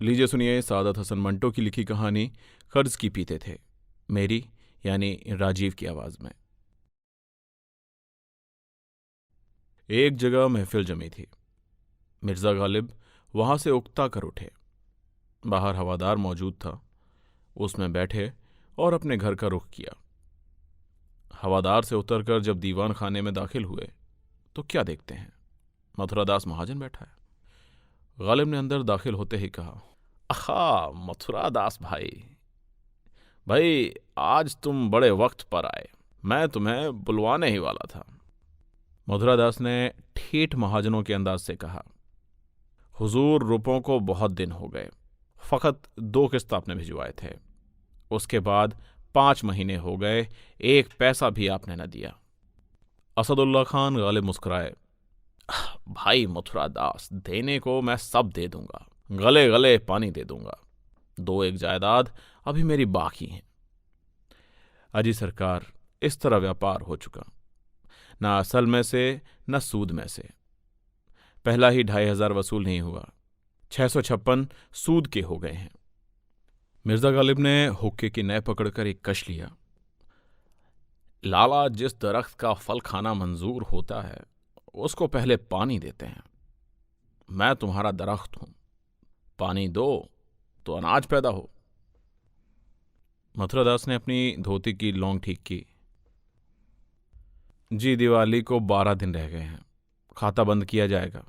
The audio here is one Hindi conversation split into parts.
लीजिए सुनिए सादत हसन मंटो की लिखी कहानी कर्ज की पीते थे, मेरी यानी राजीव की आवाज में। एक जगह महफिल जमी थी। मिर्जा गालिब वहां से उकता कर उठे। बाहर हवादार मौजूद था। उसमें बैठे और अपने घर का रुख किया। हवादार से उतरकर जब दीवान खाने में दाखिल हुए तो क्या देखते हैं, मथुरादास महाजन बैठा है। गालिब ने अंदर दाखिल होते ही कहा, आहा मथुरादास भाई, भाई आज तुम बड़े वक्त पर आए, मैं तुम्हें बुलवाने ही वाला था। मथुरादास ने ठेठ महाजनों के अंदाज से कहा, हुजूर रुपयों को बहुत दिन हो गए, फ़कत 2 किस्त आपने भिजवाए थे, उसके बाद 5 महीने हो गए, 1 पैसा भी आपने न दिया। असदुल्ला खान गालिब मुस्कुराए, भाई मथुरादास, देने को मैं सब दे दूंगा, गले गले पानी दे दूंगा। 2-1 जायदाद अभी मेरी बाकी हैं। अजी सरकार, इस तरह व्यापार हो चुका, ना असल में से न सूद में से। पहला ही 2,500 वसूल नहीं हुआ, 656 सूद के हो गए हैं। मिर्जा गालिब ने हुक्के की नय पकड़कर एक कश लिया। लाला, जिस दरख्त का फल खाना मंजूर होता है उसको पहले पानी देते हैं। मैं तुम्हारा दरख्त हूं, पानी दो तो अनाज पैदा हो। मथुरादास ने अपनी धोती की लौंग ठीक की। जी, दिवाली को 12 दिन रह गए हैं, खाता बंद किया जाएगा।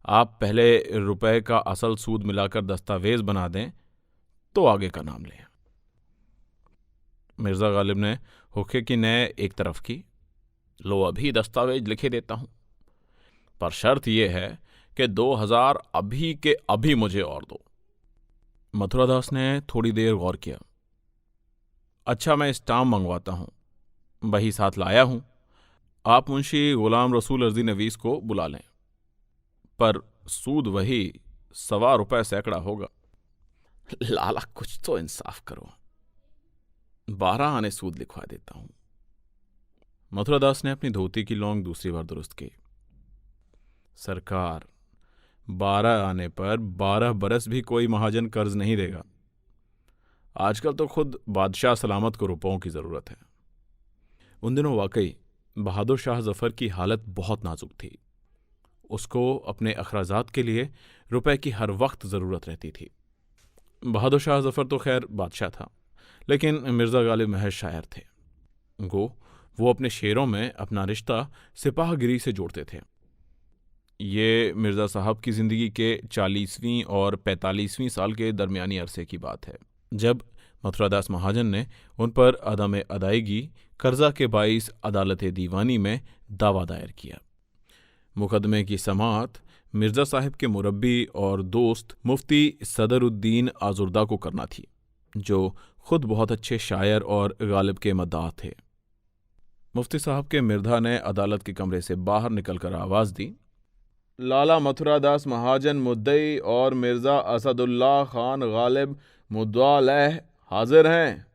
आप पहले रुपए का असल सूद मिलाकर दस्तावेज बना दें तो आगे का नाम लें। मिर्जा गालिब ने हुक्के की नय एक तरफ की। लो, अभी दस्तावेज लिखे देता हूं, पर शर्त यह है कि 2,000 अभी के अभी मुझे और दो। मथुरादास ने थोड़ी देर गौर किया। अच्छा, मैं स्टाम्प मंगवाता हूं, वही साथ लाया हूं। आप मुंशी गुलाम रसूल अर्जी नवीस को बुला लें, पर सूद वही 1.25 रुपए सैकड़ा होगा। लाला, कुछ तो इंसाफ करो, 12 आने सूद लिखवा देता हूं। मथुरादास ने अपनी धोती की लौंग दूसरी बार दुरुस्त की। सरकार, 12 आने पर 12 बरस भी कोई महाजन कर्ज नहीं देगा। आजकल तो खुद बादशाह सलामत को रुपयों की जरूरत है। उन दिनों वाकई बहादुर शाह जफर की हालत बहुत नाजुक थी। उसको अपने अखराजात के लिए रुपए की हर वक्त जरूरत रहती थी। बहादुर शाह जफर तो खैर बादशाह था, लेकिन मिर्जा गालिब महज शायर थे। गो वो अपने शेरों में अपना रिश्ता सिपाहगिरी से जोड़ते थे। ये मिर्जा साहब की जिंदगी के 40वीं और 45वीं साल के दरमियानी अरसे की बात है, जब मथुरादास महाजन ने उन पर अदम अदायगी कर्जा के बाइस अदालत दीवानी में दावा दायर किया। मुकदमे की समाअत मिर्जा साहिब के मुरब्बी और दोस्त मुफ्ती सदरुद्दीन आजुर्दा को करना थी, जो खुद बहुत अच्छे शायर और गालिब के मद्दाह थे। मुफ्ती साहब के मिर्धा ने अदालत के कमरे से बाहर निकलकर आवाज दी, लाला मथुरादास महाजन मुद्दई और मिर्जा असदुल्ला खान गालिब मुद्दा अलैह हाजिर हैं।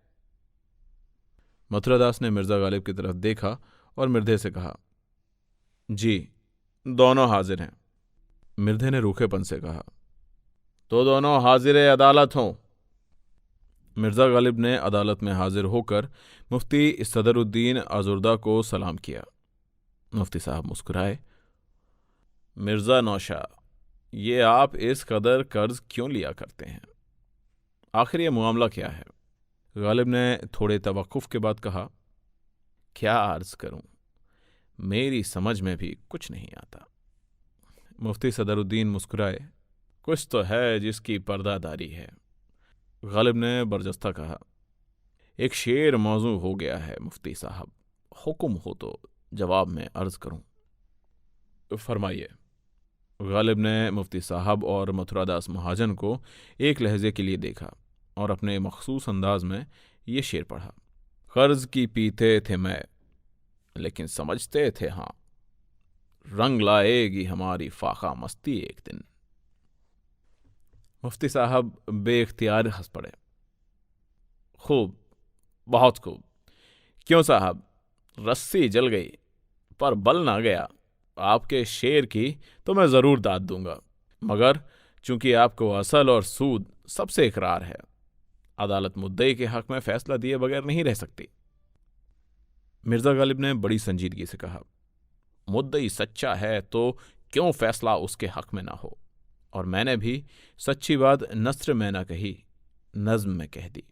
मथुरादास ने मिर्जा गालिब की तरफ देखा और मिर्धे से कहा, जी, दोनों हाजिर हैं। मिर्धे ने रूखेपन से कहा, तो दोनों हाजिर अदालत हों। मिर्जा गालिब ने अदालत में हाजिर होकर मुफ्ती सदरुद्दीन आजुर्दा को सलाम किया। मुफ्ती साहब मुस्कुराए, मिर्जा नौशा, ये आप इस कदर कर्ज क्यों लिया करते हैं? आखिर ये मामला क्या है? गालिब ने थोड़े तवक्कुफ के बाद कहा, क्या अर्ज करूं, मेरी समझ में भी कुछ नहीं आता। मुफ्ती सदरुद्दीन मुस्कुराए, कुछ तो है जिसकी पर्दादारी है। गालिब ने बरजस्ता कहा, एक शेर मौजू हो गया है मुफ्ती साहब, हुक्म हो तो जवाब में अर्ज करूं। फरमाइए। गालिब ने मुफ्ती साहब और मथुरादास महाजन को एक लहजे के लिए देखा और अपने मखसूस अंदाज में ये शेर पढ़ा, कर्ज की पीते थे मैं, लेकिन समझते थे हाँ, रंग लाएगी हमारी फाका मस्ती एक दिन। मुफ्ती साहब बेख्तियार हंस पड़े। खूब, बहुत खूब। क्यों साहब, रस्सी जल गई पर बल ना गया। आपके शेर की तो मैं जरूर दाद दूंगा, मगर चूंकि आपको असल और सूद सबसे इकरार है, अदालत मुद्दई के हक में फैसला दिए बगैर नहीं रह सकती। मिर्जा गालिब ने बड़ी संजीदगी से कहा, मुद्दई सच्चा है तो क्यों फैसला उसके हक में ना हो। और मैंने भी सच्ची बात नस्र में ना कही, नज्म में कह दी।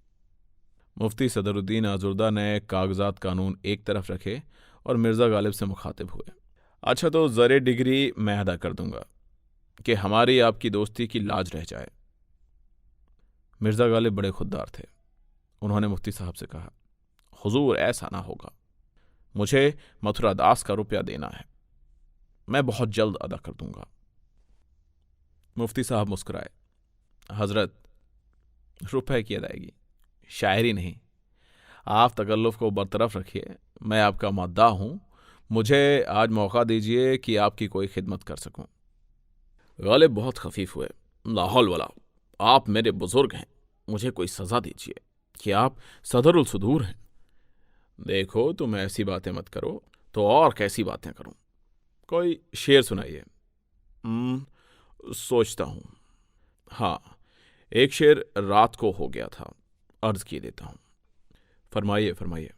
मुफ्ती सदरुद्दीन आजुर्दा ने कागजात कानून एक तरफ रखे और मिर्जा गालिब से मुखातिब हुए। अच्छा, तो ज़रे डिग्री मैं अदा कर दूंगा कि हमारी आपकी दोस्ती की लाज रह जाए। मिर्जा गालिब बड़े खुददार थे। उन्होंने मुफ्ती साहब से कहा, हुजूर ऐसा ना होगा, मुझे मथुरा दास का रुपया देना है, मैं बहुत जल्द अदा कर दूंगा। मुफ्ती साहब मुस्कुराए, हजरत, रुपए की अदायगी, शायरी नहीं। आप तकल्लुफ़ को बरतरफ रखिए, मैं आपका मद्दा हूं, मुझे आज मौका दीजिए कि आपकी कोई खिदमत कर सकूं। गालिब बहुत खफीफ हुए, लाहौल वाला, आप मेरे बुजुर्ग हैं, मुझे कोई सजा दीजिए कि आप सदरुल सुदूर हैं। देखो, तुम ऐसी बातें मत करो तो और कैसी बातें करूं। कोई शेर सुनाइए। सोचता हूं। हाँ, एक शेर रात को हो गया था, अर्ज किए देता हूं। फरमाइए फरमाइए।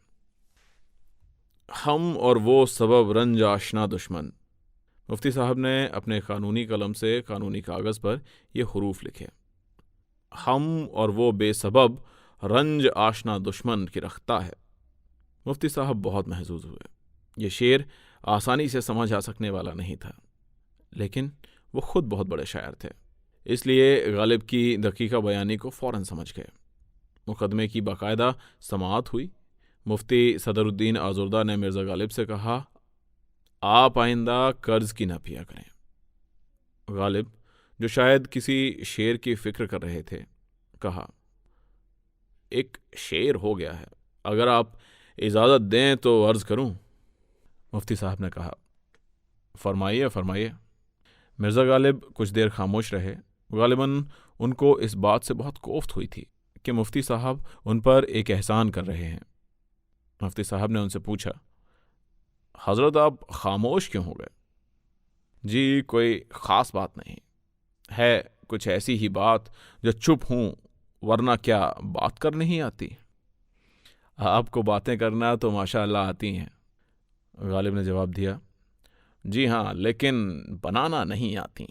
हम और वो सबब रंज आशना दुश्मन। मुफ्ती साहब ने अपने कानूनी कलम से कानूनी कागज़ पर ये हुरूफ लिखे। हम और वो बेसबब रंज आशना दुश्मन की रखता है। मुफ्ती साहब बहुत महजूज हुए। ये शेर आसानी से समझ आ सकने वाला नहीं था, लेकिन वो खुद बहुत बड़े शायर थे, इसलिए गालिब की दकीका बयानी को फ़ौरन समझ गए। मुकदमे की बाकायदा समाअत हुई। मुफ्ती सदरुद्दीन आजुर्दा ने मिर्ज़ा गालिब से कहा, आप आइंदा कर्ज की ना पिया करें। गालिब, जो शायद किसी शेर की फिक्र कर रहे थे, कहा, एक शेर हो गया है, अगर आप इजाज़त दें तो अर्ज़ करूं। मुफ्ती साहब ने कहा, फरमाइए फरमाइए। मिर्ज़ा गालिब कुछ देर खामोश रहे। गालिबन उनको इस बात से बहुत कोफ्त हुई थी कि मुफ्ती साहब उन पर एक एहसान कर रहे हैं। मुफ्ती साहब ने उनसे पूछा, हज़रत, आप खामोश क्यों हो गए? जी, कोई ख़ास बात नहीं है, कुछ ऐसी ही बात जो चुप हूं, वरना क्या बात कर नहीं आती? आपको बातें करना तो माशाअल्लाह आती हैं। गालिब ने जवाब दिया, जी हाँ, लेकिन बनाना नहीं आती।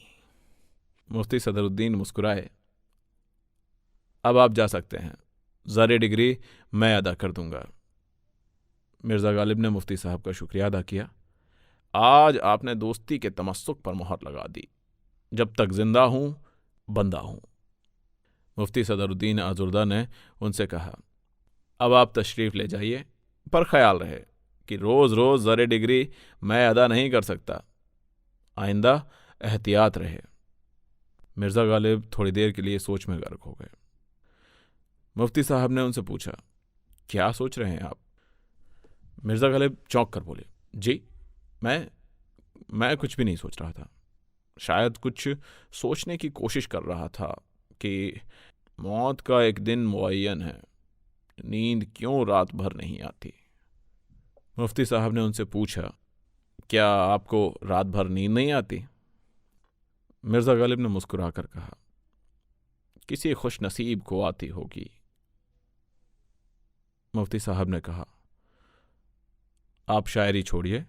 मुफ्ती सदरुद्दीन मुस्कुराए, अब आप जा सकते हैं, ज़रे डिग्री मैं अदा कर दूंगा। मिर्ज़ा गालिब ने मुफ्ती साहब का शुक्रिया अदा किया। आज आपने दोस्ती के तमस्सुक पर मोहर लगा दी, जब तक जिंदा हूं बंदा हूं। मुफ्ती सदरुद्दीन आजुर्दा ने उनसे कहा, अब आप तशरीफ़ ले जाइए, पर ख्याल रहे कि रोज़ रोज़ ज़रे डिग्री मैं अदा नहीं कर सकता, आइंदा एहतियात रहे। मिर्ज़ा गालिब थोड़ी देर के लिए सोच में गर्क हो गए। मुफ्ती साहब ने उनसे पूछा, क्या सोच रहे हैं आप? मिर्ज़ा गालिब चौंक कर बोले, जी, मैं कुछ भी नहीं सोच रहा था, शायद कुछ सोचने की कोशिश कर रहा था कि मौत का एक दिन मुअय्यन है, नींद क्यों रात भर नहीं आती। मुफ्ती साहब ने उनसे पूछा, क्या आपको रात भर नींद नहीं आती? मिर्ज़ा गालिब ने मुस्कुरा कर कहा, किसी खुश नसीब को आती होगी। मुफ्ती साहब ने कहा, आप शायरी छोड़िए,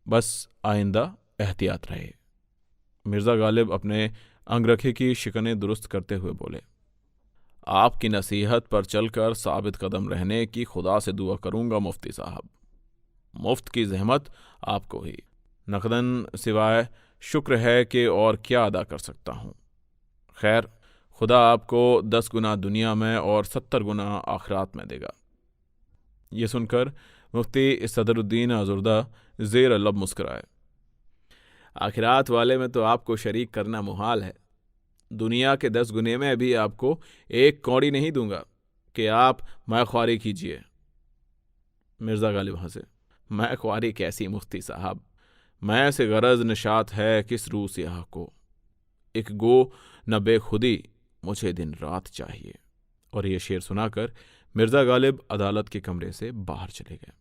बस आइंदा एहतियात रहे। मिर्ज़ा गालिब अपने अंगरखे की शिकनें दुरुस्त करते हुए बोले, आपकी नसीहत पर चलकर साबित कदम रहने की खुदा से दुआ करूंगा मुफ्ती साहब। मुफ्त की जहमत आपको ही, नकदन सिवाय शुक्र है कि और क्या अदा कर सकता हूँ। खैर, खुदा आपको 10 गुना दुनिया में और 70 गुना आखिरात में देगा। ये सुनकर मुफ्ती सदरुद्दीन आजुर्दा ज़ेर लब मुस्कराए। आखिरात वाले में तो आपको शरीक करना मुहाल है, दुनिया के 10 गुने में भी आपको एक कौड़ी नहीं दूंगा कि आप मैं ख्वारी कीजिए। मिर्ज़ा गालिब हंसे, मैं ख्वारी कैसी मुफ्ती साहब, मैं से गरज निशात है किस रू सियाह को, एक गो न बेखुदी मुझे दिन रात चाहिए। और ये शेर सुनाकर मिर्ज़ा गालिब अदालत के कमरे से बाहर चले गए।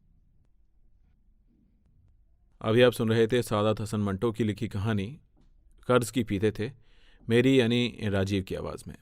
अभी आप सुन रहे थे सादात हसन मंटो की लिखी कहानी कर्ज की पीते थे। मेरी यानी राजीव की आवाज़ में।